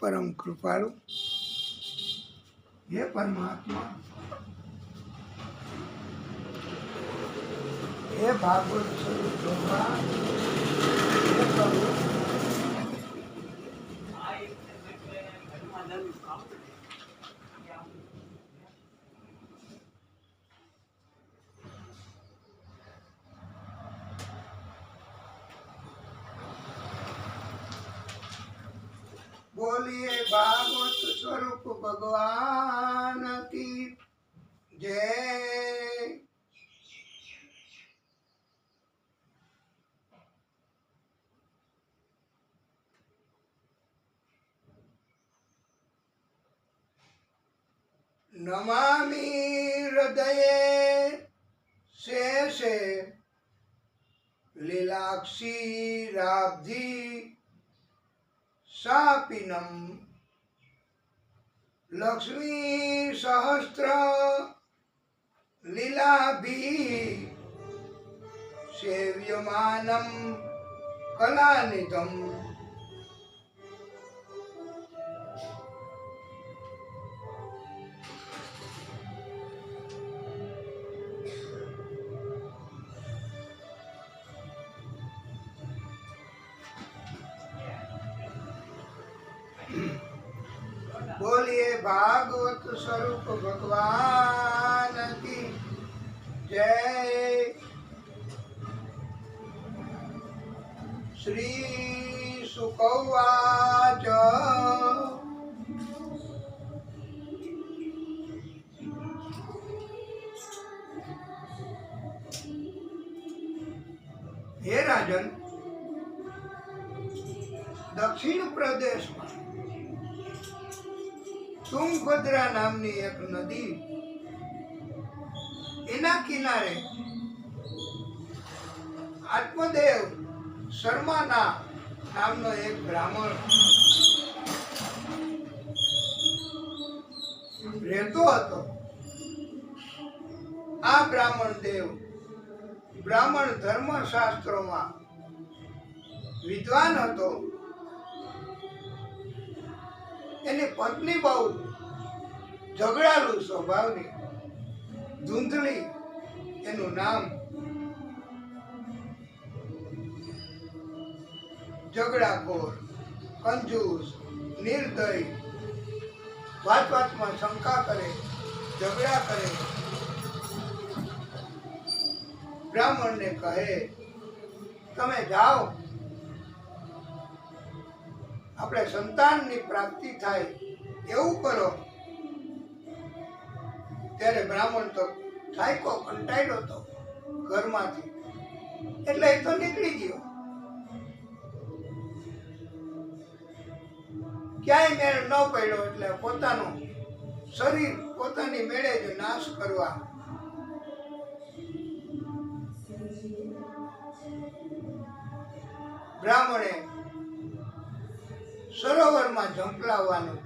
પરમ કૃપાળુ, હે પરમાત્મા, હે ભાગવત સ્વરૂપ ભગવાન, હે પ્રભુ, बोलिए भागवत स्वरूप भगवान की जय। नमामि हृदये शेषे लीलाक्षी राब्धी शापिनम लक्ष्मी सहस्त्र लीलाभि सेव्यमानं कलानिधम्। बोलिए भागवत स्वरूप भगवान की जय। श्री शुक उवाच हे राजन, दक्षिण प्रदेश में तुंगभद्रा नामनी एक नदी, एना किनारे आत्मदेव शर्मा नामनो एक ब्राह्मण रहतो हतो। आ ब्राह्मण देव ब्राह्मण धर्मशास्त्रों में विद्वान हतो। एनी पत्नी बहुत झगड़ालू स्वभावनी, धूंधली एनु नाम। झगड़ाखोर, कंजूस, निर्दयी, बात बात में शंका करे, झगड़ा करे। ब्राह्मण ने कहे, तमे जाओ, આપણે સંતાનની પ્રાપ્તિ થાય એવું કરો। ત્યારે બ્રાહ્મણ તો થાયકો કંટાળ્યો હતો ઘરમાંથી, એટલે એ તો નીકળી ગયો। ક્યાંય મેળ ન પડ્યો એટલે પોતાનું શરીર પોતાની મેળે જ નાશ કરવા બ્રાહ્મણે સરોવરમાં ઝંપલાવવાનું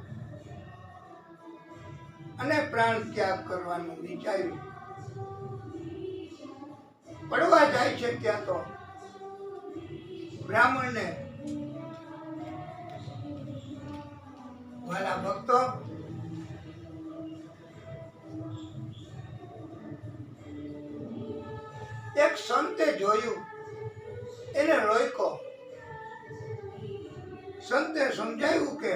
અને પ્રાણ ત્યાગ કરવાનું વિચાર્યું। પડવા જાય છે ત્યાં તો બ્રાહ્મણને વાલા ભક્તો, એક સંતે જોયું, એને રોક્યો। संते समझायु के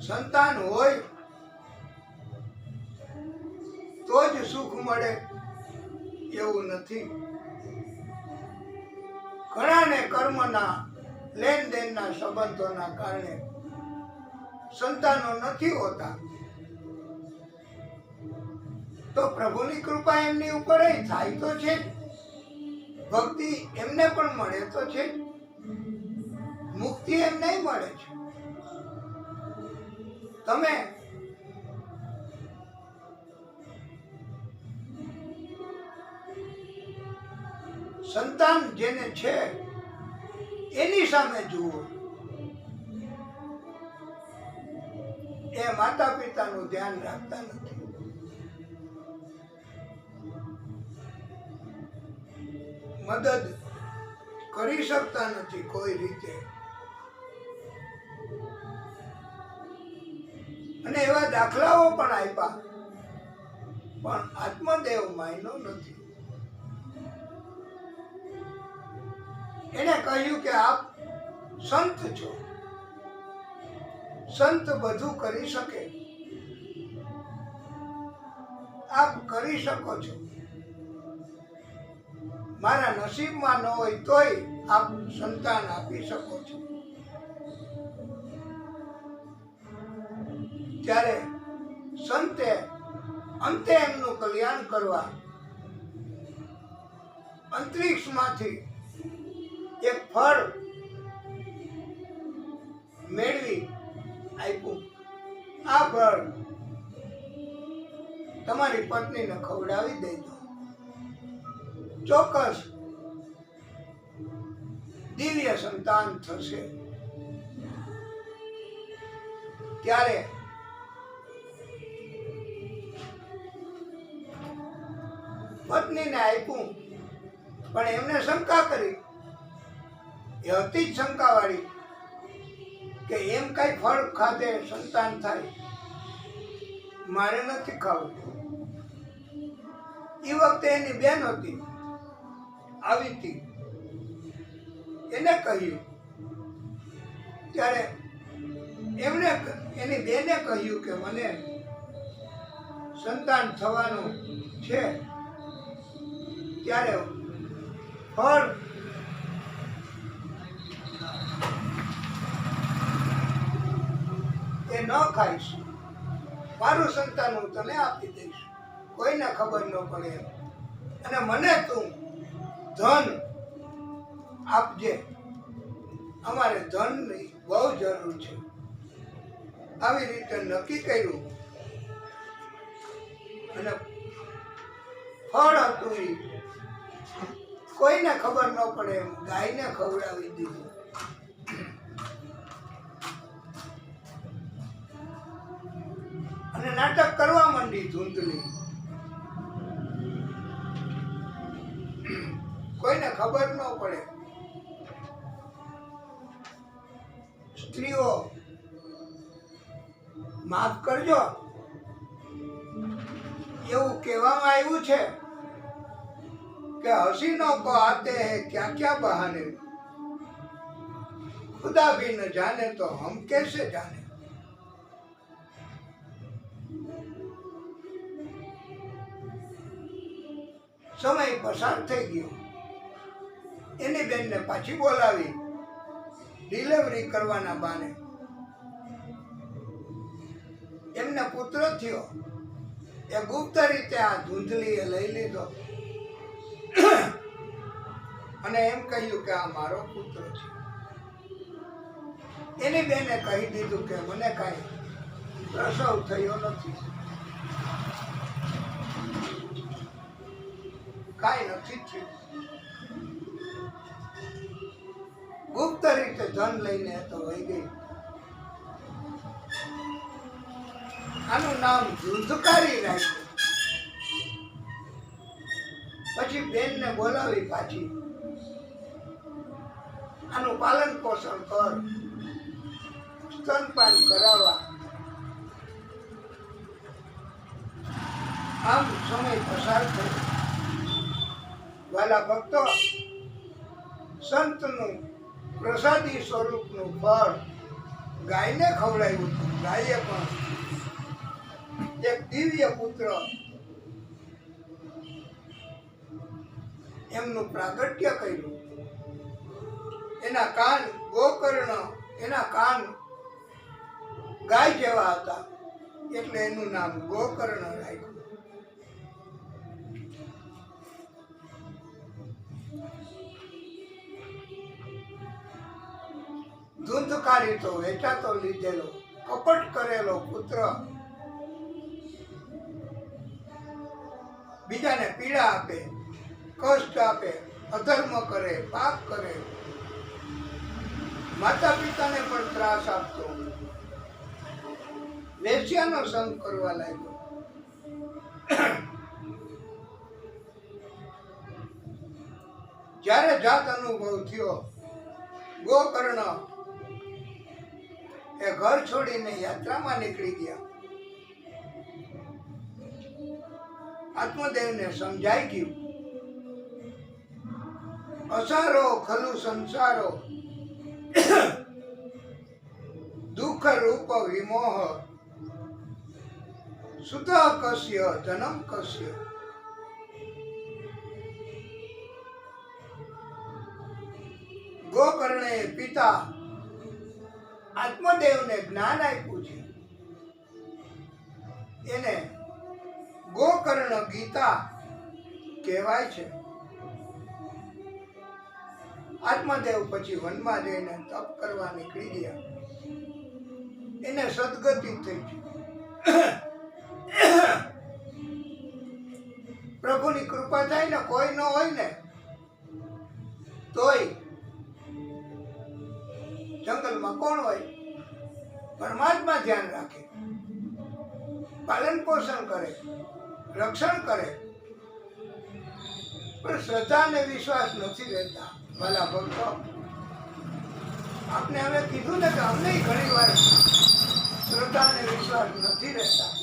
संतान होय तो ज सुख मळे एवुं नथी। घणाने कर्मना लेन देनना संबंधोना कारणे संतानो नथी होता। तो प्रभुनी कृपा एमनी उपर थाय तो छे, भक्ति एमने पण मळे तो छे, मुक्ति एम नहीं मळे छे। तमे संतान जेने छे एनी सामे जुओ। ए माता पितानुं ध्यान राखता नथी। मदद કરી શકતા નથી કોઈ રીતે। અને એવા દાખલાઓ પણ આપ્યા, પણ આત્મદેવ માન્યો નથી. એને કહ્યું કે આપ સંત છો, સંત બધું કરી શકે, આપ કરી શકો છો, મારા નસીબમાં ન હોય તોય આપ સંતાન આપી શકો છો. ત્યારે સંતે અંતે એમનું કલ્યાણ કરવા અંતરિક્ષમાંથી એક ફળ મેળવી આપ્યું. આ ફળ તમારી પત્નીને ખવડાવી દેજો, ચોક્કસ દિવ્ય સંતાન થશે. ત્યારે પત્નીને આપ્યું, પણ એમને શંકા કરી, એ હતી જ શંકાવાળી કે એમ કઈ ફળ ખાધે સંતાન થાય, મારે નથી ખાવું. એ વખતે એની બેન હતી આવી હતી, એને કહ્યું. ત્યારે એમને એની બેને કહ્યું કે મને સંતાન થવાનું છે, ત્યારે ફળ એ ન ખાઈશ, મારું સંતાન હું તને આપી દઈશ, કોઈને ખબર ન પડે, અને મને તું ધન આપજે, અમારે ધનની બહુ જરૂર છે. આવી રીતે નક્કી કર્યું અને ફળ હતું એ કોઈને ખબર ન પડે એમ ગાયને ખવડાવી દીધું. અને નાટક કરવા માંડી ધૂંધલી, કોઈને ખબર ન પડે. સ્ત્રીઓ માફ કરજો, એવું કહેવામાં આવ્યું છે કે હસીનો કો આતે હૈ ક્યા ક્યા બહાને, खुदा भी न जाने तो हम कैसे जाने. સમય પસાર થઈ ગયો. એની બેનને પાછી બોલાવી ડિલિવરી કરવાના બાને. એમને પુત્ર થયો, એ ગુપ્ત રીતે આ ધૂંધલીએ લઈ લીધો અને એમ કહ્યું કે આ મારો પુત્ર છે. એની બેને કહી દીધું કે મને કાંઈ પ્રસવ થયો નથી, કાંઈ નથી થયું. ગુપ્ત રીતે ધન લઈને તો વહી ગઈ. આનું નામ ધૂંધકારી રાખ્યું. પછી બેનને બોલાવી પાછી, આનું પાલન પોષણ કર, સ્તનપાન કરાવવા. આમ સમય પસાર થયો. વાલા ભક્તો, સંતનું પ્રસાદી સ્વરૂપનું ફળ ગાયને ખવડાવ્યું હતું. ગાયે પણ એક દિવ્ય પુત્ર એમનું પ્રાગટ્ય કર્યું. એના કાન ગોકર્ણ, એના કાન ગાય જેવા હતા, એટલે એનું નામ ગોકર્ણ રાખ્યું. ધૂંધકારી તો વેચાતો લીધેલો, કપટ કરેલો પુત્ર બીજાને પીડા આપે, કષ્ટ આપે, અધર્મ કરે, પાપ કરે, માતા પિતાને પણ ત્રાસ આપતો, વેશ્યાનો સંગ કરવા લાગ્યો. જ્યારે જાત અનુભવ થયો, ગોકર્ણ એ ઘર છોડીને યાત્રામાં નીકળી ગયા. આત્મદેવને સમજાઈ ગયું, અસારો ખલુ સંસારો દુઃખ રૂપ વિમોહ સુત કસ્ય જન્મ કસ્ય. ગોકર્ણે પિતા આત્મદેવને જ્ઞાન આપ્યું છે, એને ગોકર્ણ ગીતા કહેવાય છે. આત્મદેવ પછી વનમાં જઈને તપ કરવા નીકળી ગયા, એને સદગતિ થઈ છે. પ્રભુની કૃપા થાય ને, કોઈ ન હોય ને તોય જંગલમાં કોણ હોય? પરમાત્મા ધ્યાન રાખે, પાલન પોષણ કરે, રક્ષણ કરે, પણ શ્રદ્ધા અને વિશ્વાસ નથી રહેતા. ભલા ભક્તો, આપણે હવે કીધું ને કે અમને ઘણી વાર શ્રદ્ધા અને વિશ્વાસ નથી રહેતા,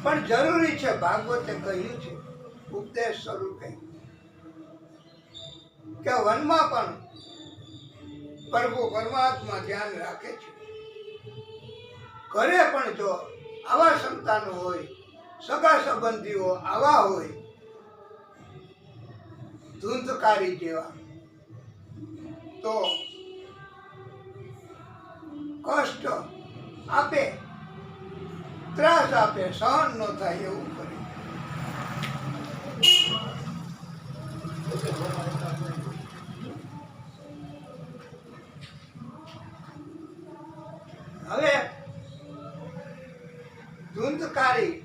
પણ જરૂરી છે. ભાગવતે કહ્યું છે ઉપદેશ સ્વરૂપે કે વનમાં પણ પ્રભુ પરમાત્મા ધ્યાન રાખે છે. ઘરે પણ જો આવા સંતાનો હોય, સગા સંબંધીઓ આવા હોય, ધૂંધકારી જેવા, તો કષ્ટ આપે, ત્રાસ આપે, સહન ન થાય એવું કરે. હવે ધૂંધકારી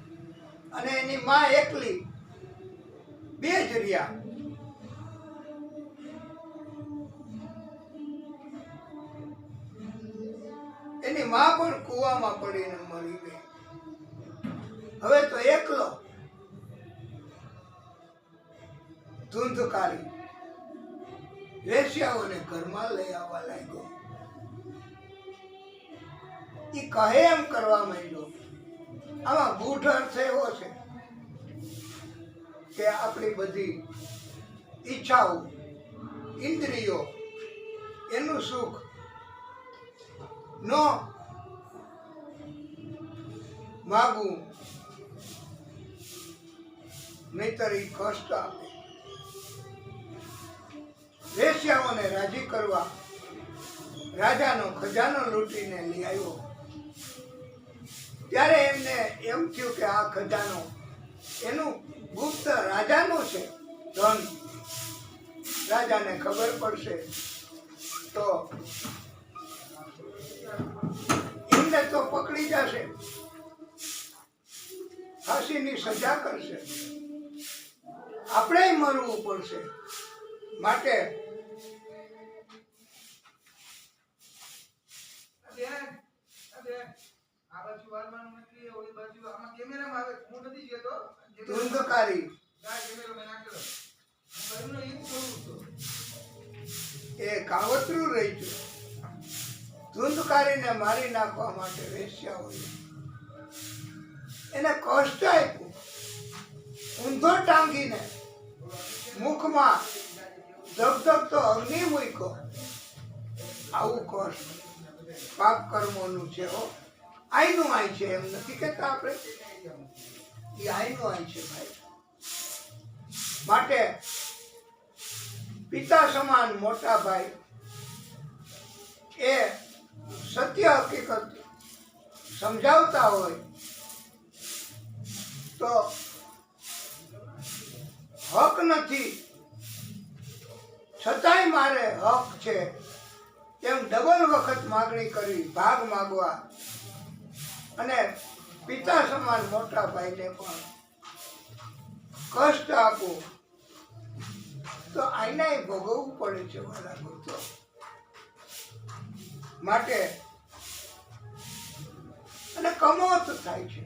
અને એની માં એકલી બે જ રહ્યા. એની માં પણ કૂવામાં પડીને મરી ગઈ. હવે તો એકલો ધૂંધકારી વેશ્યાઓને ઘરમાં લઈ આવવા લાગ્યો. એ કહે એમ કરવા માંડ્યો. આમાં ગૂઢ અર્થ એવો છે કે આપણી બધી ઈચ્છાઓ, ઇન્દ્રિયો, એનું સુખ ન માગવું, નહીતર એ કષ્ટ આપે. વેશ્યાઓને રાજી કરવા રાજાનો ખજાનો લૂંટીને લઈ આવ્યો. ત્યારે એમને એમ થયું કે આ ખજાનો એનું ગુપ્ત રાજાનું છે ધન. રાજાને ખબર પડશે તો એમને તો પકડી જશે, ફાંસીની સજા કરશે, આપણે મરવું પડશે. માટે ધૂંધકારી એ કાવતરું રહી ગયું. ધૂંધકારીને મારી નાખવા માટે વેશ્યાઓ એને કષ્ટ આપ્યું. ઊંધો ટાંગીને મુખમાં ધબધબતો અગ્નિ મૂક્યો. આવું કષ્ટ પાપ કર્મોનું છે. આઈનું આઈ છે, એમ નથી કહેતા આપણે, એ આઈનું આઈ છે ભાઈ. માટે પિતા સમાન મોટા ભાઈ એ સત્ય હકીકત સમજાવતા હોય તો હક નથી છતાંય મારે હક છે એમ ડબલ વખત માગણી કરી, ભાગ માગવા. અને પિતા સમાન મોટા ભાઈને પણ કષ્ટ આપવું તો આઈને ભોગવવું પડે છે વાલા ભક્તો. માટે અને કમોત થાય છે.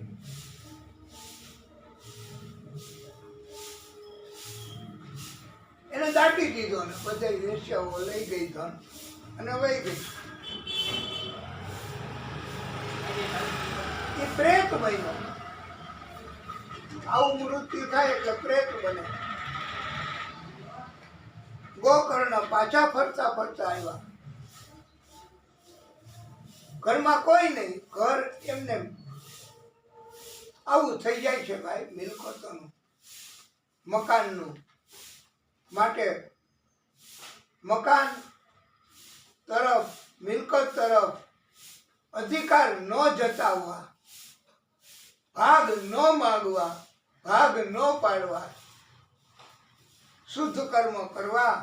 એને દાટી દીધો ને બધા વેશ્યાઓ લઈ ગઈ ધન અને વહી ગઈ. એ પ્રેત બન્યો. આવું મૃત્યુ થાય એટલે પ્રેત બને. ગોકર્ણ પાછા ફરતા ફરતા આવ્યા. ઘરમાં કોઈ નહીં, ઘર એમને આવું થઈ જાય છે ભાઈ, મિલકતોનું, મકાનનું. માટે મકાન તરફ, મિલકત તરફ અધિકાર ન જતાવવા, ભાગ ન માગવા, ભાગ ન પાડવા, શુદ્ધ કર્મ કરવા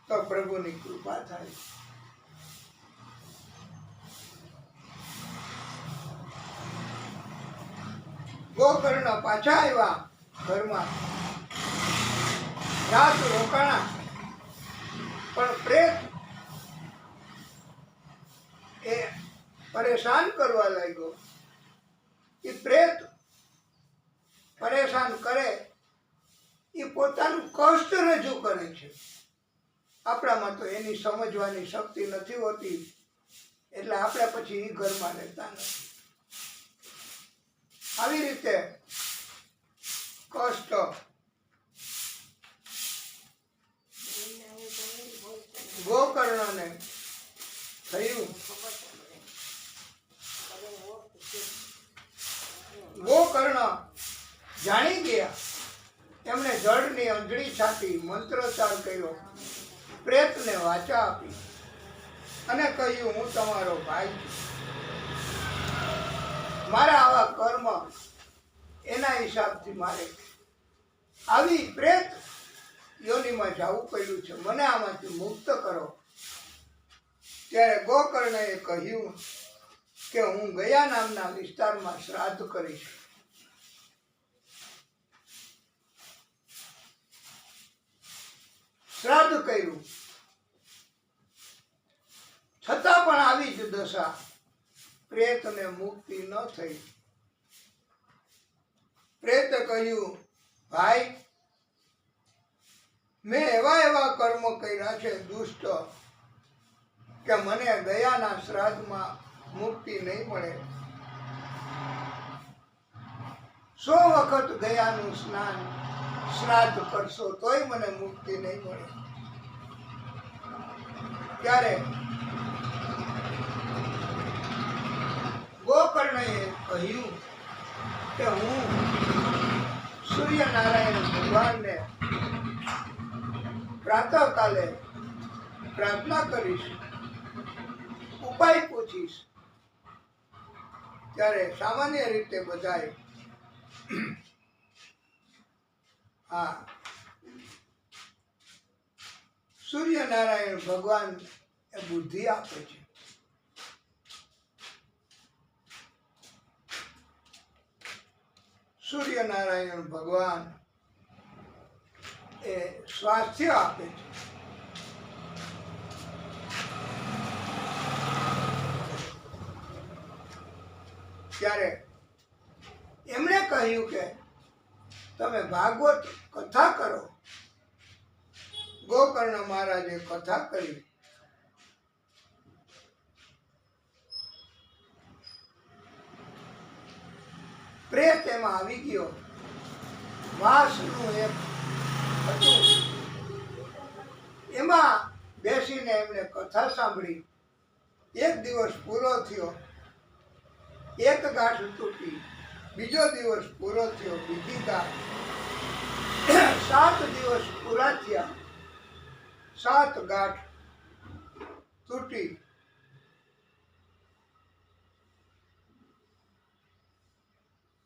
તો પ્રભુની કૃપા થાય. ગોકર્ણ પાછા આવ્યા ઘરમાં, રાત રોકાણા. પણ પ્રેત એ પરેશાન કરવા લાગ્યો. એ પ્રેત પરેશાન કરે, એ પોતાનું કષ્ટ રજૂ કરે છે. આપણામાં તો એની સમજવાની શક્તિ નથી હોતી, એટલે આપણે પછી એ ઘરમાં રહેતા નથી. આવી રીતે કષ્ટ ગોકર્ણને થયું. ગોકર્ણ જાણી ગયા. એમણે જળની અંજળી છાંટી, મંત્રોચ્ચાર કર્યો, પ્રેતને વાચા આપી અને કહ્યું, હું તમારો ભાઈ છું. મારા આવા કર્મ એના હિસાબથી મારે આવી પ્રેત યોનિમાં જવું પડ્યું છે, મને આમાંથી મુક્ત કરો. ત્યારે ગોકર્ણએ કહ્યું કે હું ગયા નામના વિસ્તારમાં શ્રાદ્ધ કરીશ. શ્રાદ્ધ કર્યું, છતાં પણ આવી જ દશા, પ્રેતને મુક્તિ ન થઈ. પ્રેતે કહ્યું, ભાઈ, મેં એવા કર્મ કર્યા છે દુષ્ટ કે મને ગયાના શ્રાદ્ધમાં મુક્તિ નહીં મળે. 100 વખત ગયાનું શ્રાદ્ધ કરશો તોય મને મુક્તિ નહીં મળે. ત્યારે ગોકર્ણએ કહ્યું કે હું સૂર્યનારાયણ ભગવાનને પ્રાતઃકાલે પ્રાર્થના કરીશ, ઉપાય પૂછીશ. ત્યારે સામાન્ય રીતે બધાય સૂર્યનારાયણ ભગવાન એ બુદ્ધિ આપે છે. સૂર્યનારાયણ ભગવાન એ સ્વાસ્થ્ય આપે છે. ત્યારે એમણે કહ્યું કે તમે ભાગવત કથા કરો. ગોકર્ણ મહારાજે કથા કરી. પ્રેત એમાં આવી ગયો. વાસનું એક હતું, એમાં બેસીને એમણે કથા સાંભળી. એક દિવસ પૂરો થયો, એક ગાંઠ તૂટી. બીજો દિવસ પૂરો થયો, બીજી ગાંઠ. 7 દિવસ પૂરા થયા, 7 ગાંઠ તૂટી.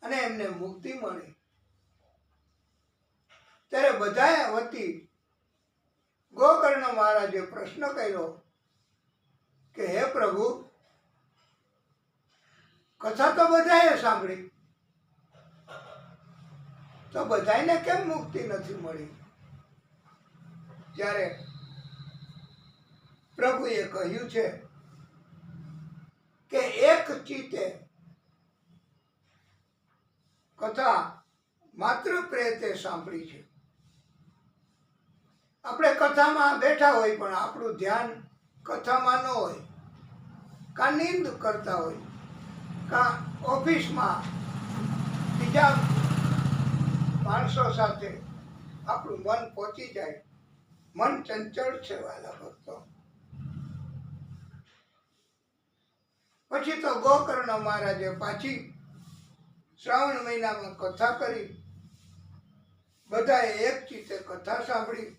અને એમને મુક્તિ મળી. ત્યારે બધાએ વતી ગોકર્ણ મહારાજે પ્રશ્ન કર્યો કે હે પ્રભુ, કથા તો બધાએ સાંભળી, તો બધાને કેમ મુક્તિ નથી મળી? જ્યારે પ્રભુએ કહ્યું છે કે એક ચિત્તે કથા માત્ર પ્રેતે સાંભળી છે. આપણે કથામાં બેઠા હોય પણ આપણું ધ્યાન કથામાં ન હોય, કા નીંદ કરતા હોય, કા ઓફિસમાં બીજા માણસો સાથે આપણું મન પહોંચી જાય. મન ચંચળ છે વાલા ભક્તો. પછી તો ગોકર્ણ મહારાજે પાછી શ્રાવણ મહિનામાં કથા કરી. બધાએ એક ચિત્તે કથા સાંભળી.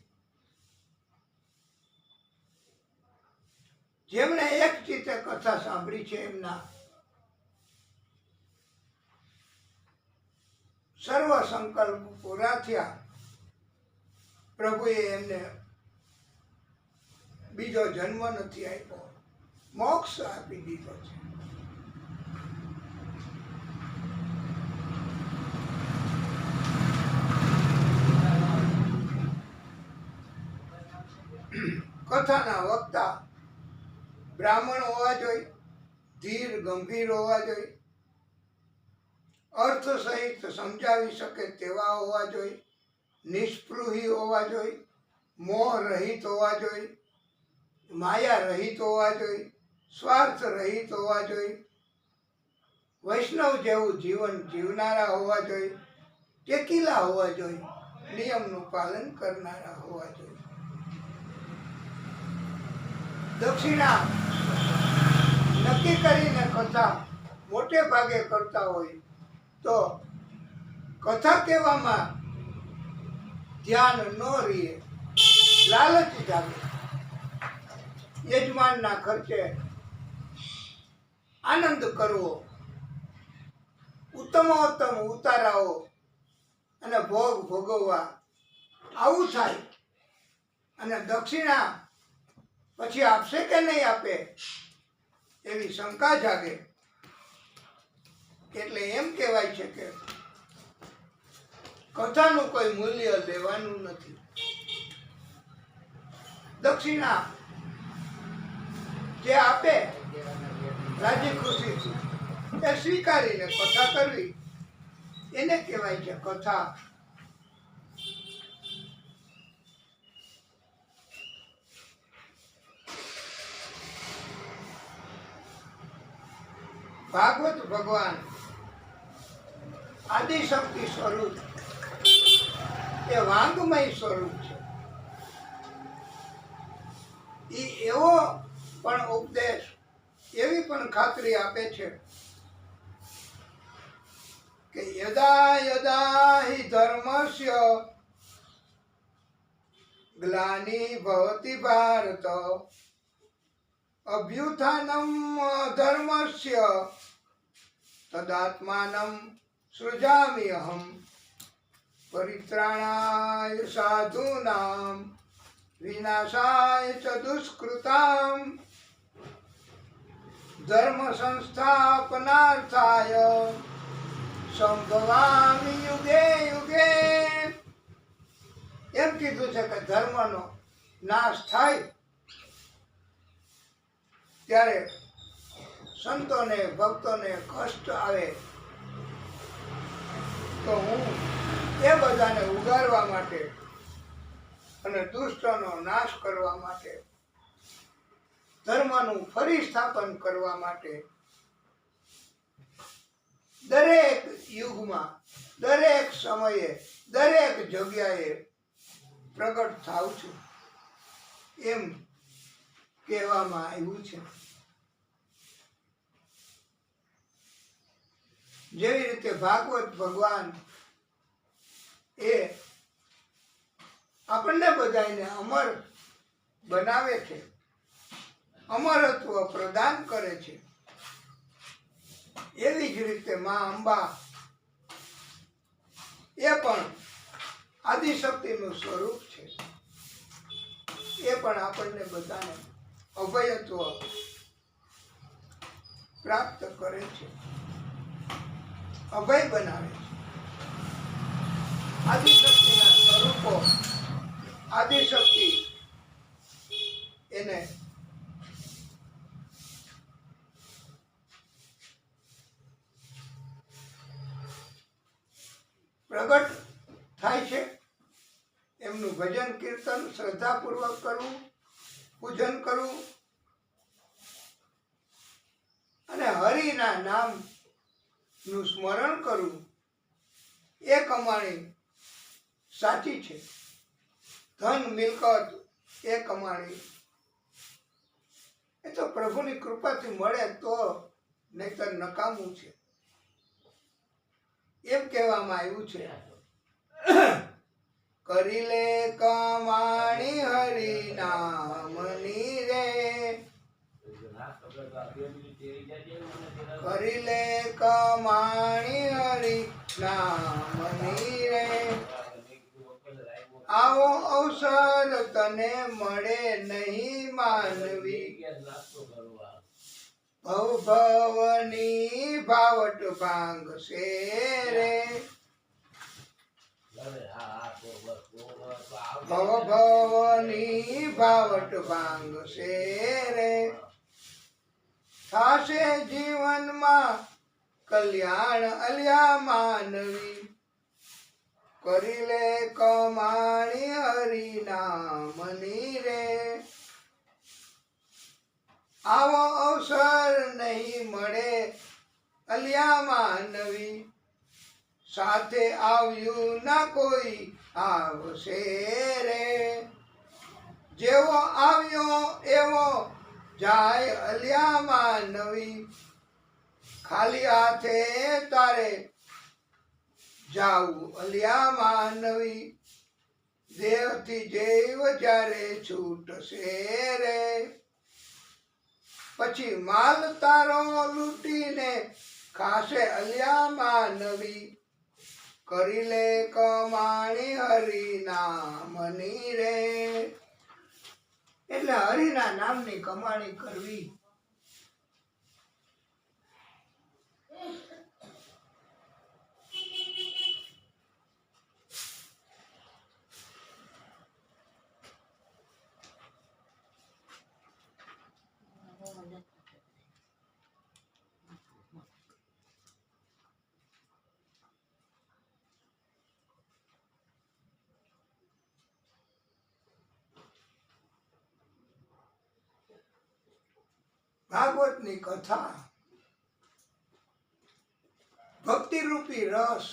જેમણે એક ચિત્તે કથા સાંભળી છે એમના સર્વ સંકલ્પ પૂરા થયા. પ્રભુએ એમને બીજો જન્મ નથી આપ્યો, મોક્ષ આપી દીધો છે. કથાના વક્તા બ્રાહ્મણ હોવા જોઈએ, ધીર ગંભીર હોવા જોઈએ, અર્થ સહિત સમજાવી શકે તેવા હોવા જોઈએ, નિષ્પૃહી હોવા જોઈએ, મોહ રહિત હોવા જોઈએ, માયા રહિત હોવા જોઈએ, સ્વાર્થ રહિત હોવા જોઈએ, વૈષ્ણવ જેવું જીવન જીવનારા હોવા જોઈએ, ટેકીલા હોવા જોઈએ, નિયમનું પાલન કરનારા હોવા જોઈએ. દક્ષિણા નક્કી કરીને કથા મોટે ભાગે કરતા હોય તો કથા કહેવામાં ધ્યાન ન રહે, લાલચ જાગે. યજમાનના ખર્ચે આનંદ કરવો, ઉત્તમોત્તમ ઉતારાઓ અને ભોગ ભોગવવા, આવું થાય. અને દક્ષિણા પછી આપશે કે નહીં આપે એવી શંકા જાગે. એટલે એમ કહેવાય છે કે કથાનું કોઈ મૂલ્ય લેવાનું નથી. દક્ષિણા જે આપે રાજી ખુશીથી એ સ્વીકારીને કથા કરવી, એને કહેવાય છે કથા. ભાગવત ભગવાન આદિશક્તિ સ્વરૂપ એ વાંગમય સ્વરૂપ છે. એ એવો પણ ઉપદેશ, એવી પણ ખાતરી આપે છે કે યદા યદા હિ ધર્મસ્ય ગ્લાનિ ભવતિ ભારત અભ્યુત્થાનમ ધર્મસ્ય તદાત્માનમ સૃજામિ અહમ પરિત્રાણાય સાધૂનામ વિનાશાય ચ દુષ્કૃતામ ધર્મ સંસ્થાપનાર્થાય સંભવામિ યુગે યુગે. એમ કીધું છે કે ધર્મનો નાશ થાય ત્યારે સંતોને ભક્તોને કષ્ટ આવે તો હું એ બધાને ઉગારવા માટે અને દુષ્ટનો નાશ કરવા માટે, ધર્મનું ફરી સ્થાપન કરવા માટે દરેક યુગમાં, દરેક સમયે, દરેક જગ્યાએ પ્રગટ થાઉં છું એમ કહેવામાં આવ્યું છે. જેવી રીતે ભાગવત ભગવાન એ આપણને બધાને અમર બનાવે છે, અમરત્વ પ્રદાન કરે છે, એવી જ રીતે માં અંબા એ પણ આદિશક્તિનું સ્વરૂપ છે. એ પણ આપણને બધાને અભયત્વ પ્રાપ્ત કરે છે, અભય બનાવે છે. આદિશક્તિના સ્વરૂપો, આદિશક્તિ એને પ્રગટ થાય છે. એમનું ભજન કીર્તન શ્રદ્ધાપૂર્વક કરવું, પૂજન કરવું અને હરિના નામનું સ્મરણ કરવું, એ કમાણી સાચી છે. ધન મિલકત એ કમાણી એ તો પ્રભુની કૃપાથી મળે તો, નહીતર નકામું છે. એમ કહેવામાં આવ્યું છે, કરી લે કમાણી હરિ નામની રે, કરી લે કમાણી હરિ નામની રે, આવો અવસર તને મળે નહીં માનવી, ભવ ભવની ભાવટ ભાંગશે રે, ભવ ભવની ભાવટ ભાંગશે રે, થાશે જીવનમાં કલ્યાણ અલ્યા માનવી, કરી લે કમાણી હરિ નામની રે, આવો અવસર નહીં મળે અલ્યા માનવી, સાથે આવ્યું ના કોઈ આવશે રે, જેવો આવ્યો એવો જાય અલ્યા માનવી, ખાલી હાથે તારે જાવું અલ્યા માનવી, દેહથી જૈવ જ્યારે છૂટશે રે, પછી માલ તારો લૂટીને ખાશે અલ્યા માનવી, કરી લે કમાણી હરિ નામની રે. એટલે હરિના નામની કમાણી કરવી. ભાગવતની કથા ભક્તિ રૂપી રસ,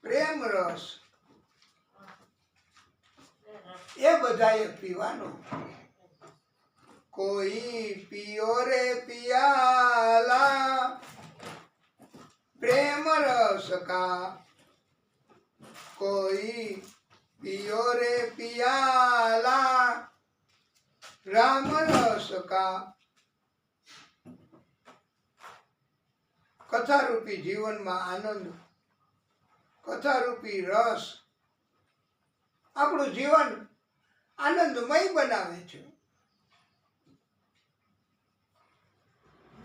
પ્રેમ રસ એ બધાએ પીવાનો. કોઈ પિયો રે પિયાલા પ્રેમ રસ કા, કોઈ પિયો રે પિયાલા રામ રસ કા. કથારૂપી જીવનમાં આનંદ, કથારૂપી રસ આપણું જીવન આનંદમય બનાવે છે.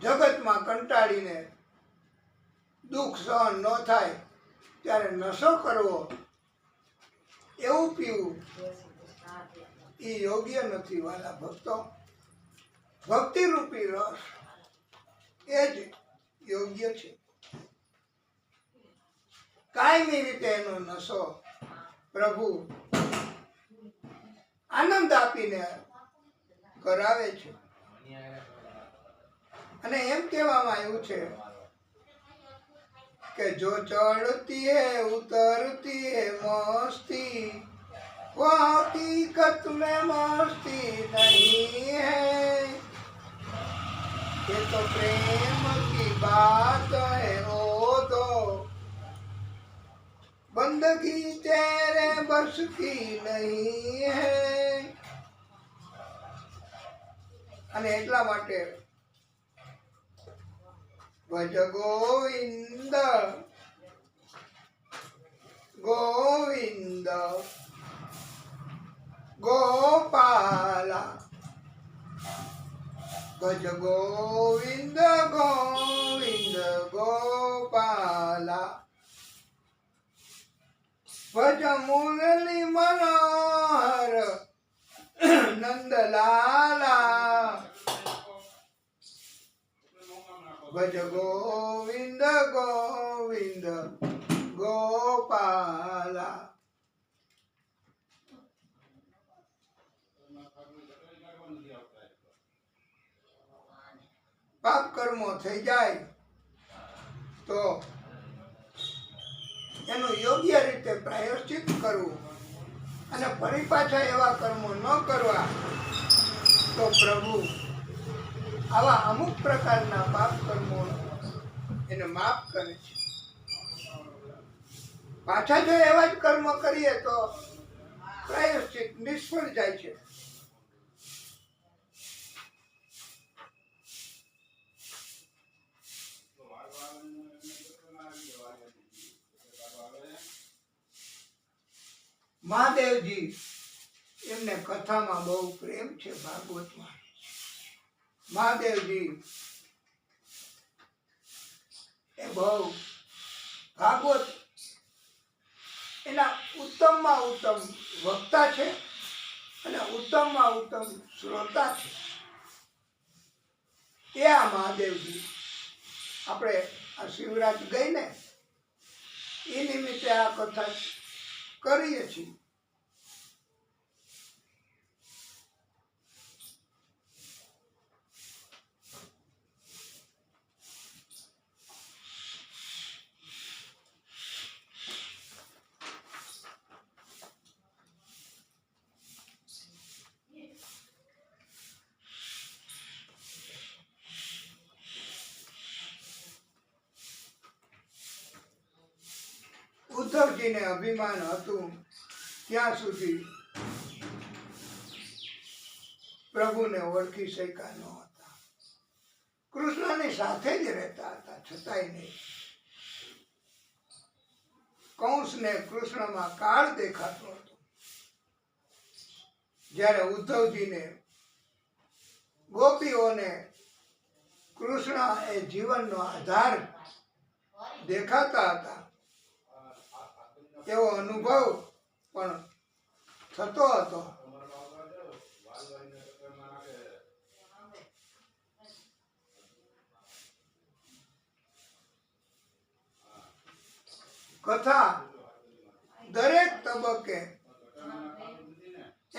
જગતમાં કંટાળીને દુઃખ સહન ન થાય ત્યારે નશો કરવો, એવું પીવું એ યોગ્ય નથી વાલા ભક્તો. ભક્તિ રૂપી રસ એ જ યોગ્ય છે. કાયમી રીતે એનો નશો પ્રભુ આનંદ આપીને કરાવે છે. અને એમ કહેવામાં આવ્યું છે કે જો ચડતી હૈ ઉતરતી હૈ મસ્તી, वो हकीकत में मस्ती नहीं है, ये तो प्रेम की बात है वो तो बंदगी तेरे बस की नहीं है. અને એટલા માટે ભજ ગોવિંદ ગોવિંદ ગોપાલા, ભજ ગોવિંદ ગોવિંદ ગોપાલા, ભજ મુરલી મનોહર નંદલાલા, ભજ ગોવિંદ ગોવિંદ ગોપાલા. પાપ કર્મો થઈ જાય તો એનું યોગ્ય રીતે પ્રાયશ્ચિત કરવું અને ફરી પાછા એવા કર્મો ન કરવા, તો પ્રભુ આવા અમુક પ્રકારના પાપ કર્મો એને માફ કરે છે. પાછા જો એવા જ કર્મ કરીએ તો પ્રાયશ્ચિત નિષ્ફળ જાય છે. મહાદેવજી એમને કથામાં બહુ પ્રેમ છે. ભાગવતમાં મહાદેવજી એ બહુ ભાગવત એના ઉત્તમમાં ઉત્તમ વક્તા છે અને ઉત્તમમાં ઉત્તમ શ્રોતા છે. એ આ મહાદેવજી આપણે આ શિવરાત ગઈ ને એ નિમિત્તે આ કથા કરીએ છીએ. ઉદ્ધવજીને અભિમાન હતું ત્યાં સુધી પ્રભુને ઓળખી શક્યા ન હતા. કૃષ્ણની સાથે જ રહેતા હતા છતાંય નહીં. કંસને કૃષ્ણમાં કાળ દેખાતો હતો. જ્યારે ઉદ્ધવજીને ગોપીઓને કૃષ્ણ એ જીવનનો આધાર દેખાતા હતા, એવો અનુભવ પણ થતો હતો. કથા દરેક તબક્કે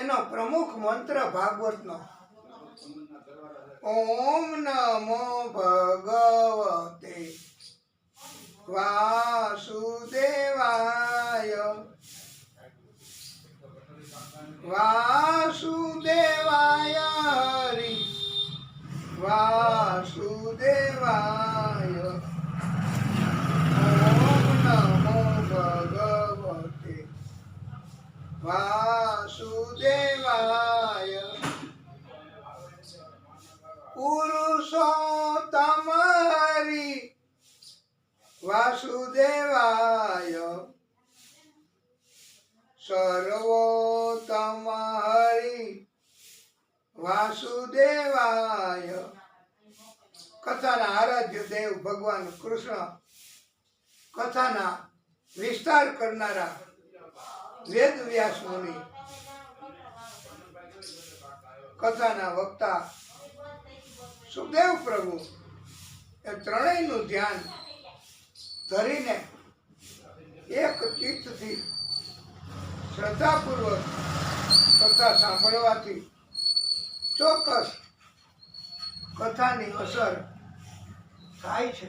એનો પ્રમુખ મંત્ર ભાગવતનો ઓમ નમો ભગવતે વાસુદેવાય વાસુદેવાય હરિ વાસુદેવાય ઓમ નમો ભગવતે વાસુદેવાય પુરુષોત્તમ હરિ વાસુદેવાય સર્વોત્તમ હરિ વાસુદેવાય. કથાના આરાધ્ય દેવ ભગવાન કૃષ્ણ, કથાના વિસ્તાર કરનારા વેદ વ્યાસ મુનિ, કથાના વક્તા સુખદેવ પ્રભુ, એ ત્રણેયનું ધ્યાન ધરીને એક ચિત્તથી શ્રદ્ધાપૂર્વક કથા સાંભળવાથી ચોક્કસ કથાની અસર થાય છે.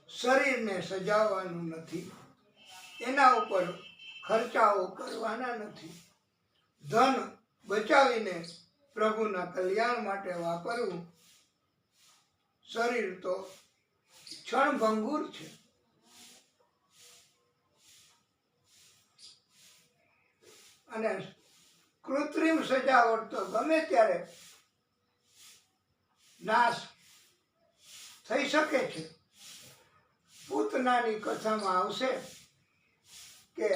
શરીરને સજાવવાનું નથી, એના ઉપર ખર્ચાઓ કરવાના નથી, ધન બચાવીને પ્રભુના કલ્યાણ માટે વાપરવું. શરીર તો ક્ષણભંગુર છે. અને કૃત્રિમ સજાવટ તો ગમે ત્યારે નાશ થઈ શકે છે. પૂતનાની કથામાં આવશે કે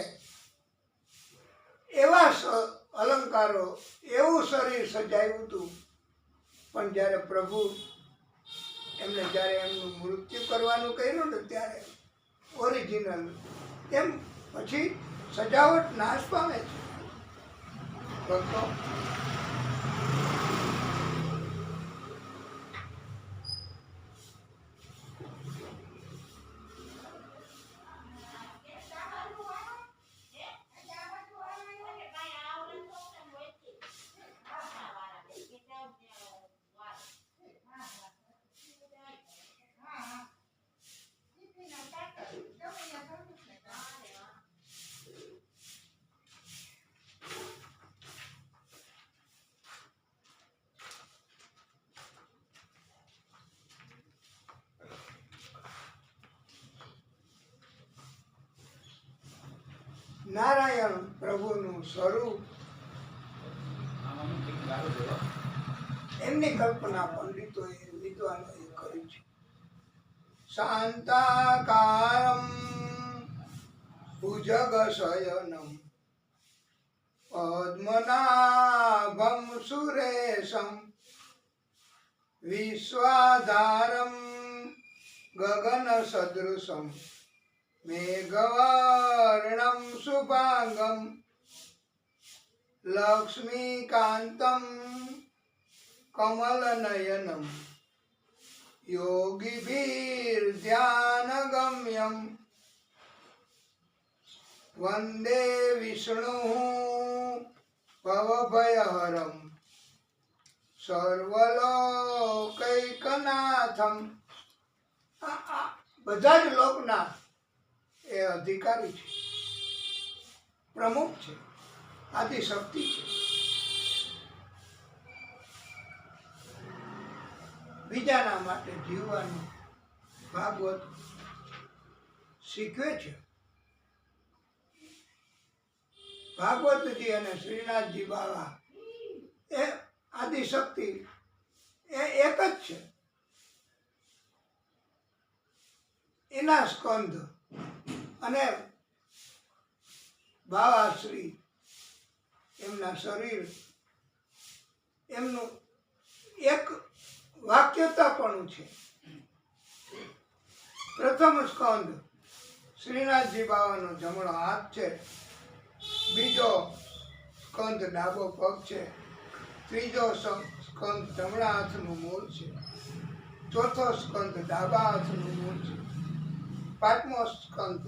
એવા અલંકારો, એવું શરીર સજાયું હતું, પણ જ્યારે પ્રભુ એમને જ્યારે એમનું મૃત્યુ કરવાનું કહ્યું ને ત્યારે ઓરિજિનલ, એમ પછી સજાવટ નાશ પામે છે. ભક્તો, નારાયણ પ્રભુનું સ્વરૂપ, એમની કલ્પના પંડિતોએ વિદ્વાનોએ કરી છે. શાંતાકારમ ભુજગ શયનમ પદ્મનાભમ સુરેશમ વિશ્વાધારમ ગગન સદૃશમ મેઘવર્ણમ શુભાંગમ લક્ષ્મીકાંતમ કમલનયનમ યોગીભીર્ધ્યાનગમ્યમ વંદે વિષ્ણુ ભવભયહરમ સર્વલોકૈકનાથમ. બધા જ લોકના એ અધિકારી છે, પ્રમુખ છે, આદિશક્તિ છે. બીજાના માટે જીવવાનું ભાગવત શીખવે છે. ભાગવતજી અને શ્રીનાથજી બાવા એ આદિશક્તિ એ એક જ છે. એના સ્કંદ અને બાવાશ્રી એમના શરીર, એમનું એક વાક્યતાપણું છે. પ્રથમ સ્કંદ શ્રીનાથજી બાવાનો જમણો હાથ છે, બીજો સ્કંદ ડાબો પગ છે, ત્રીજો સ્કંદ જમણા હાથનું મૂળ છે, ચોથો સ્કંદ ડાબા હાથનું મૂળ છે, પાંચમો સ્કંદ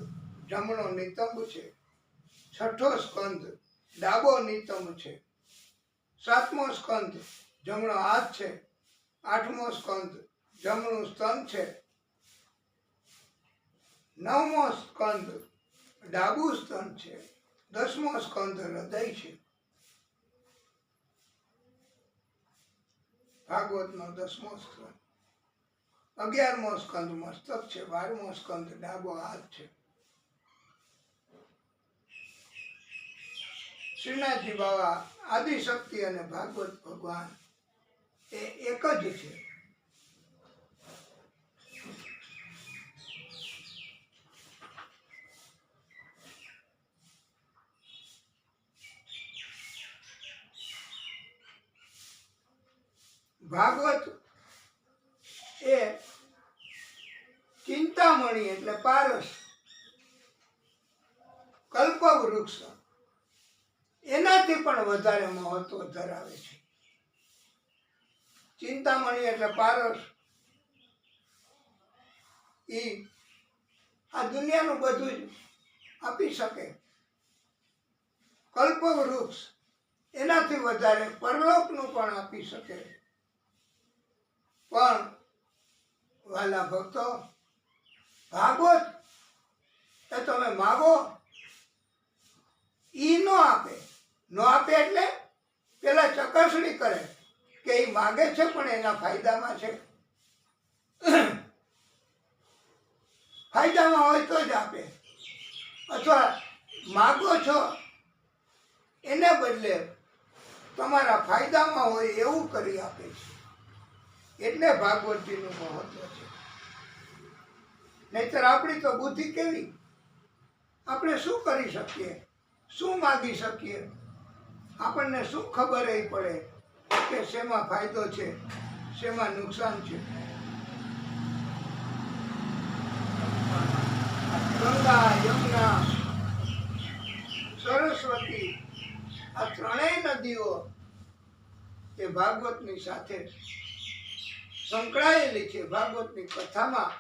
જમણો નિતંબ છે, છઠ્ઠો સ્કંદ ડાબો નિતંબ છે, સાતમો સ્કંદ જમણો હાથ છે, આઠમો સ્કંદ જમણું સ્તન છે, નવમો સ્કંદ ડાબું સ્તન છે, દસમો સ્કંદ હૃદય છે. ભાગવતનો 10મો સ્કંદ. 11મો સ્કંદ મસ્તક છે, 12મો સ્કંદ ડાબો હાથ છે. શ્રીનાથજી બાવા આદિશક્તિ અને ભાગવત ભગવાન એ એક જ છે. ભાગવત એ ચિંતામણી એટલે પારસ, કલ્પવૃક્ષ એનાથી પણ વધારે મહત્વ ધરાવે છે. ચિંતામણી એટલે પારસ, એ આ દુનિયાનું બધું જ આપી શકે. કલ્પવૃક્ષ એનાથી વધારે પરલોકનું પણ આપી શકે. પણ વાલા ભક્તો, ભાગવત એ તમે માગો ઈ નો આપે. નો આપે એટલે પેલા ચકાસણી કરે કે એ માગે છે પણ એના ફાયદામાં છે. ફાયદામાં હોય તો જ આપે, અથવા માગો છો એને બદલે તમારા ફાયદામાં હોય એવું કરી આપે છે. એટલે ભાગવતજીનું મહત્વ છે. નહીતર આપણી તો બુદ્ધિ કેવી, આપણે શું કરી શકીએ, શું માગી શકીએ? આપણને શું ખબર એ પડે કે શેમાં ફાયદો છે, શેમાં નુકસાન છે? ગંગા, યમુના, સરસ્વતી આ ત્રણેય નદીઓ એ ભાગવતની સાથે સંકળાયેલી છે, ભાગવતની કથામાં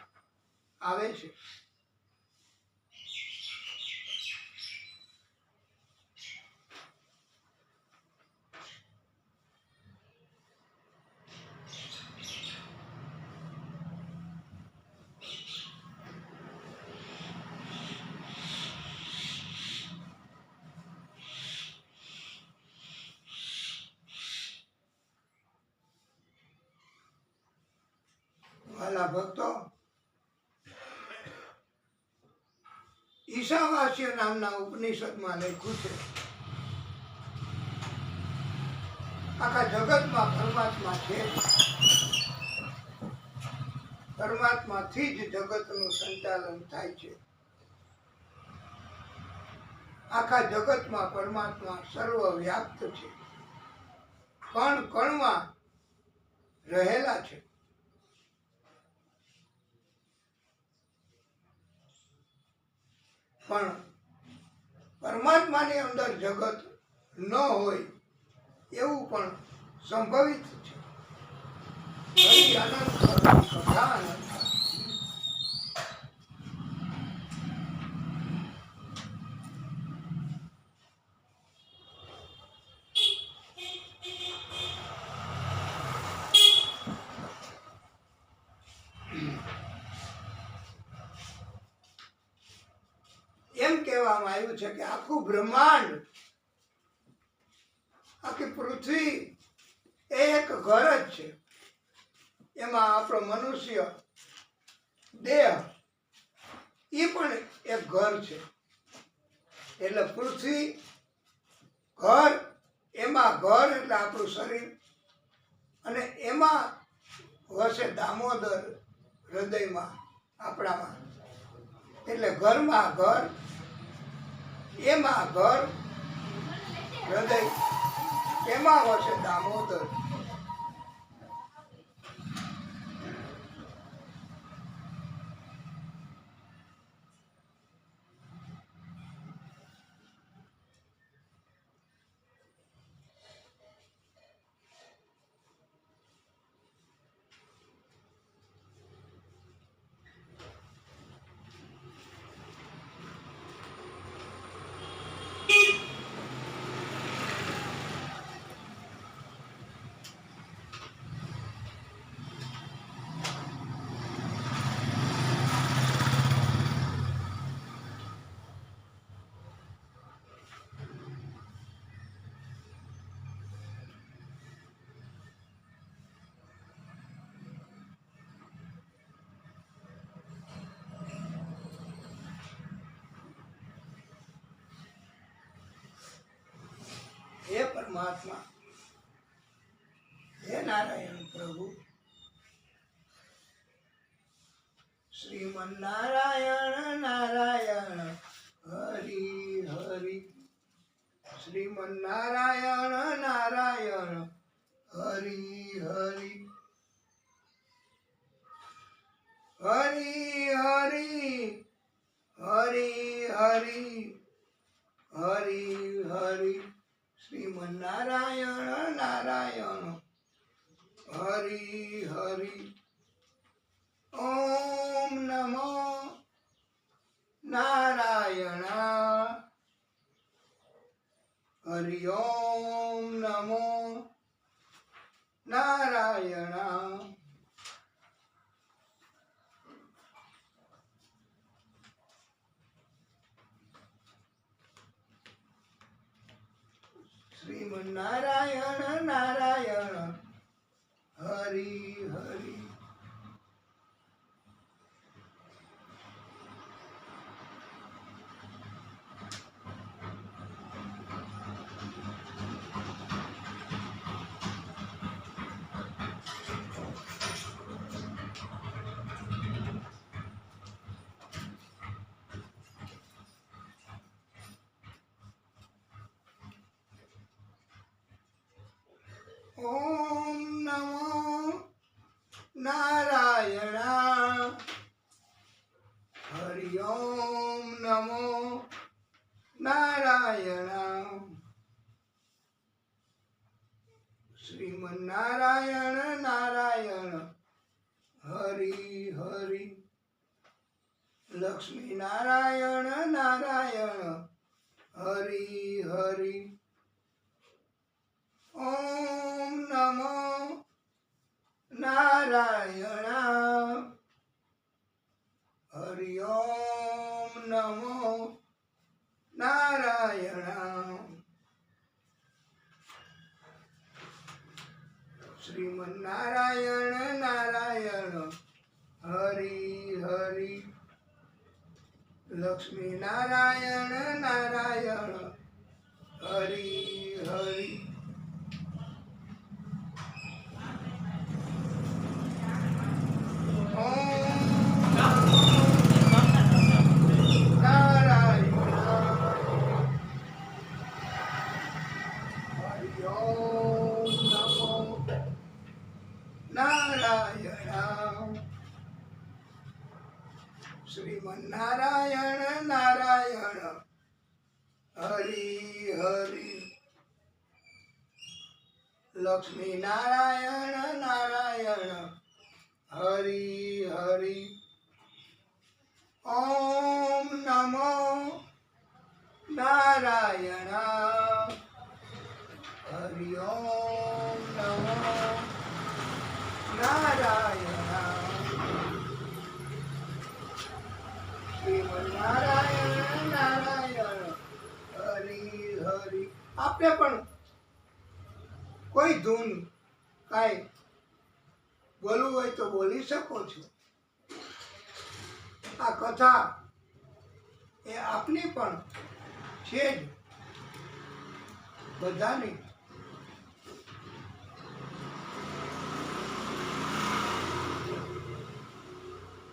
આવે છે. વાલા ભક્તો, ઈશાવાસ્ય નામના ઉપનિષદમાં લખ્યું છે આખા જગતમાં પરમાત્મા છે, પરમાત્માથી જ જગતનું સંચાલન થાય છે. આખા જગતમાં પરમાત્મા સર્વવ્યાપ્ત છે, કણ કણમાં રહેલા છે. પણ પરમાત્માની અંદર જગત ન હોય એવું પણ સંભવિત છે. હરિ અનંત કથા અનંત. એમ કહેવામાં આવ્યું છે કે આખું બ્રહ્માંડ, આખી પૃથ્વી એ એક ઘર જ છે. એમાં આપણો મનુષ્ય દેહ એ પણ એક ઘર છે. એટલે પૃથ્વી ઘર, એમાં ઘર એટલે આપણું શરીર, અને એમાં વસે દામોદર હૃદયમાં આપણામાં. એટલે ઘરમાં ઘર, એમાં ઘર, હૃદય, એમાં વસે દામોદર. હે પરમાત્મા, હે નારાયણ પ્રભુ, શ્રીમન નારાયણ નારાયણ હરિ હરિ, શ્રીમન નારાયણ નારાયણ હરિ હરિ, હરિ હરિ, હરિ હરિ, હરિ હરિ, શ્રીમન નારાયણ નારાયણ હરિ હરિ. ઓમ નમો નારાયણ. હરિ ઓમ નમો નારાયણ. શ્રીમન નારાયણ નારાયણ હરિ હરિ. ઓમ નમો નારાયણ. હરિ ઓમ. શ્રીમન્નારાયણ નારાયણ હરિ હરિ. લક્ષ્મી નારાયણ નારાયણ હરિ હરિ. ઓમ નમો નારાયણ. હરિ ઓમ નમો નારાયણ. શ્રીમન્નારાયણ નારાયણ હરિ હરિ. લક્ષ્મી નારાયણ નારાયણ હરિ હરિ. શ્રીમન્નારાયણ નારાયણ હરિ હરિ. લક્ષ્મી નારાયણ નારાયણ હરિ હરિ. ઓમ નમો નારાયણ. હરિ ઓમ નમો નારાયણ. શ્રીમન્નારાયણ નારાયણ હરિ હરિ. આપણે પણ કોઈ ધૂન કાંઈ બોલવું હોય તો બોલી શકો છો. આ કથા એ આપની પણ છે જ, બધાની.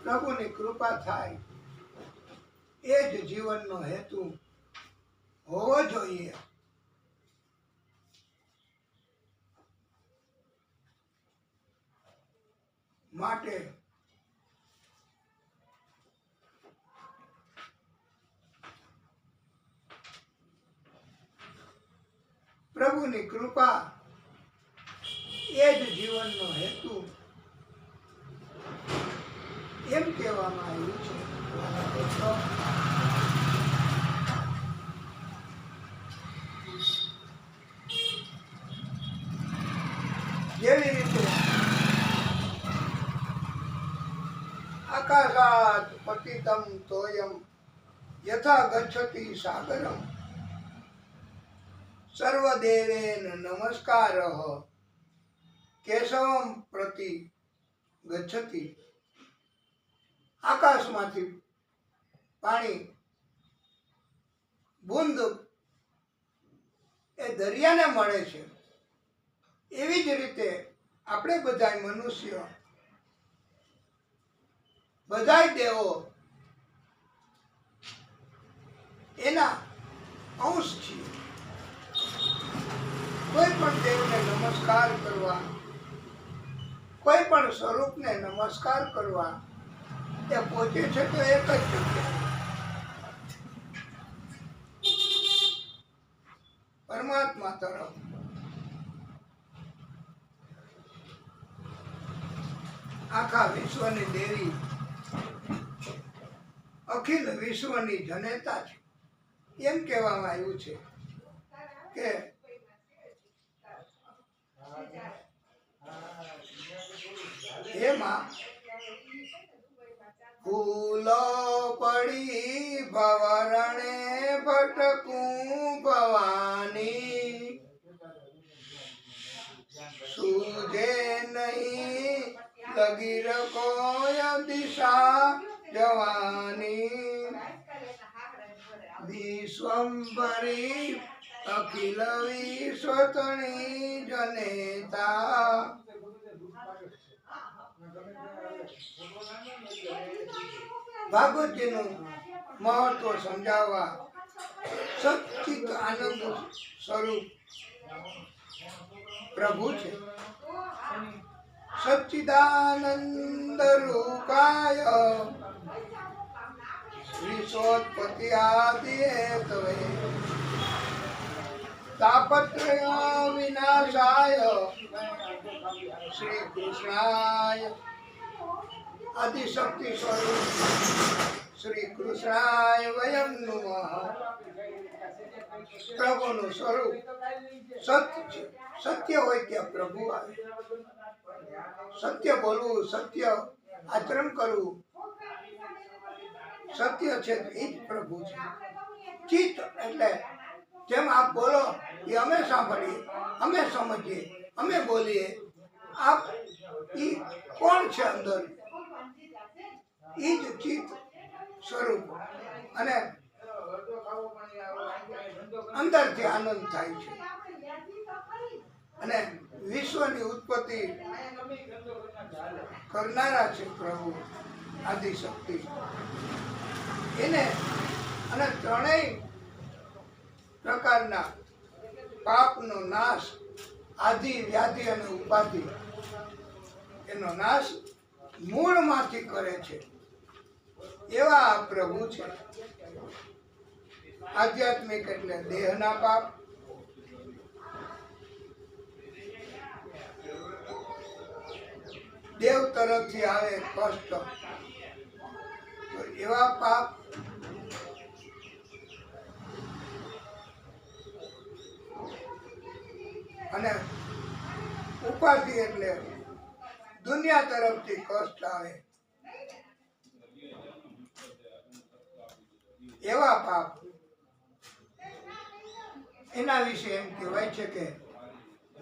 પ્રભુની કૃપા થાય એ જ જીવનનો હેતુ હોવો જોઈએ. માટે પ્રભુની કૃપા એ જ જીવનનો હેતુ એમ કહેવામાં આવ્યું છે. જેવી રીતે આકાશાત પતિતમ તોયમ યથા ગચ્છતિ સાગરમ સર્વદેવેન નમસ્કારઃ કેશવમ પ્રતિ ગચ્છતિ. આકાશમાંથી પાણી બુંદ એ દરિયાને મળે છે, એવી જ રીતે આપણે બધા મનુષ્ય, બધાય દેવો એના અંશ છીએ. કોઈ પણ દેવને નમસ્કાર કરવા, કોઈ પણ સ્વરૂપને નમસ્કાર કરવા એ પહોંચે છે તો એક જ જગ્યા, પરમાત્મા તરફ. આખા વિશ્વની દેવી, અખિલ વિશ્વની જનેતા છે. એમ કહેવામાં આવ્યું છે કે એમાં ફૂલો પડી ભવરણે ભટકું ભવાની, સૂજે નહીં લગીર કોઈ દિશા જવાની. વિશ્વંભરી અખિલ વિશ્વતણી જનેતા. ભાગવતજીનું મહત્વ સમજાવવા સચ્ચિત આનંદ સ્વરૂપ પ્રભુ છે. સચ્ચિદાનંદ રૂપાય વિશ્વોત્પત્તિ આદિ હેતવે તાપત્રય વિનાશાય શ્રી કૃષ્ણાય આદિશક્તિ સ્વરૂપ શ્રી કૃષ્ણાય વયમ નમઃ. પ્રભુનું સ્વરૂપ સત્ય છે. સત્ય હોય ત્યાં પ્રભુ આવે. સત્ય બોલવું, સત્ય આચરણ કરવું, સત્ય છે એ જ પ્રભુ છે. ચિત્ત એટલે જેમ આપ બોલો એ અમે સાંભળીએ, અમે સમજીએ, અમે બોલીએ. આપ ઈ કોણ છે અંદર? ઈ જ ચિત્ત સ્વરૂપ. અને અંદરથી આનંદ થાય છે. અને વિશ્વની ઉત્પત્તિ કરનારા છે પ્રભુ આદિશક્તિ. એને અને ત્રણેય પ્રકારના પાપનો નાશ, આદિ, વ્યાધિ અને ઉપાધિ, એનો નાશ મૂળમાંથી કરે છે. એવા આ પ્રભુ છે. આધ્યાત્મિક એટલે દેહના પાપ, દેવ તરફથી આવે કષ્ટ, તો એવા પાપ. અને ઉપાધિ એટલે દુનિયા તરફથી કષ્ટ આવે, એવા પાપ. એના વિશે એમ કહેવાય છે કે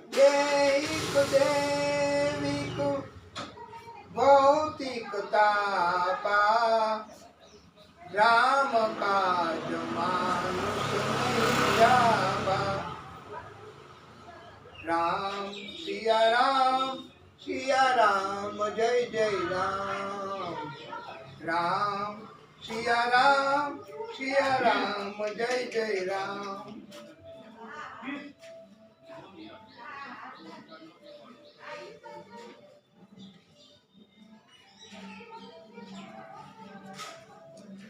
દૈહિક દૈવિક ભૌતિક તાપા રામ કાજ માનુષ જાવા. રામ સિયા રામ જય જય રામ. રામ સિયા રામ જય જય રામ.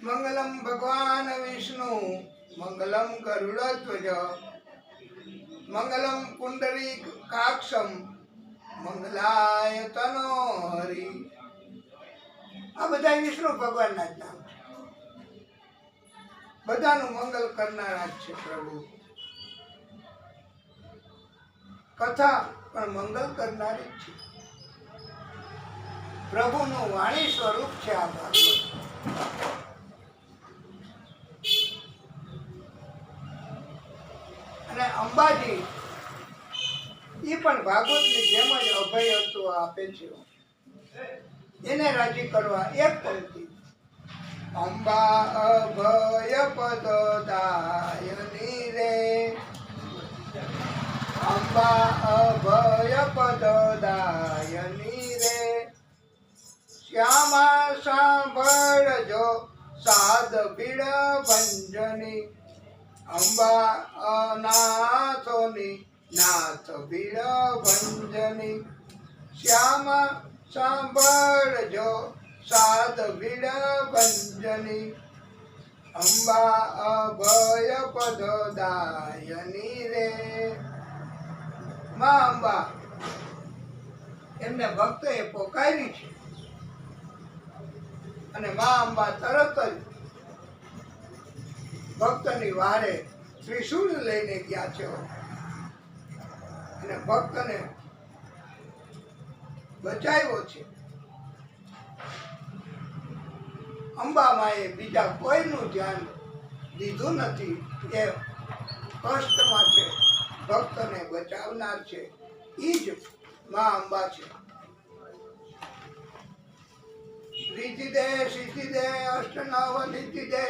મંગલમ ભગવાન વિષ્ણુ મંગલમ ગરુડધ્વજ મંગલમ પુંડરીક કાક્ષમ મંગલાય તનો હરિ. આ બધા વિષ્ણુ ભગવાનના જ નામ. બધાનું મંગલ કરનારા જ છે પ્રભુ. કથા પણ મંગલ કરનારી જ છે. પ્રભુનું વાણી સ્વરૂપ છે આ ભાગવત. અને અંબાજી એ પણ ભાગવતની જેમ જ અભય હતો આપે છે. એને રાજી કરવા એક પંક્તિ, અંબા અભય પદ દાયની રે. અંબા અભય પદ દાયની રે. શ્યામા સાંભળજો સાદ પીડ ભંજની. અંબા અનાથોની નાથ ભીડ ભંજની. શ્યામા સાંભળજો સાદ ભીડ ભંજની. અંબા અભય પદ દાયની રે. માં અંબા એમને ભક્તોએ પોકારી છે. અને માં અંબા તરત જ ભક્તની વારે ત્રિશૂળ લઈને ગયા છે. અને ભક્તને બચાવ્યો છે. અંબામાએ બીજા કોઈનું ધ્યાન દીધું નથી. એ કષ્ટમાં છે, ભક્તને બચાવનાર છે. ઈ જ માં અંબા છે. રીતિ દે સિદ્ધિ દે અષ્ટ નવ નીતિ દે.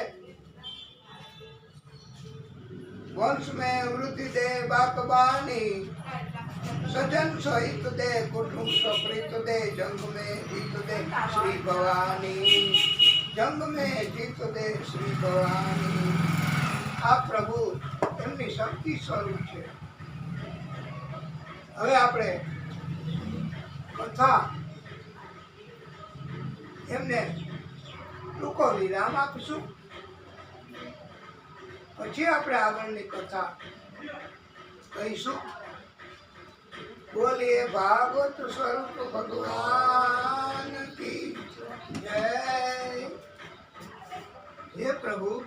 वंश में वृद्धि दे बाकबानी. सजन सहित दे कुटुंब सप्रीत दे. जंग में जीत दे श्री भवानी. जंग में जीत दे श्री भवानी. આ પ્રભુ એમની શક્તિ સ્વરૂપ છે. હવે આપણે કથા એમને ટૂંકો વિરામ આપીશું. પછી આપણે આગળની કથા કહીશું. બોલીએ ભાગવત સ્વરૂપ ભગવાન કી જય. હે પ્રભુ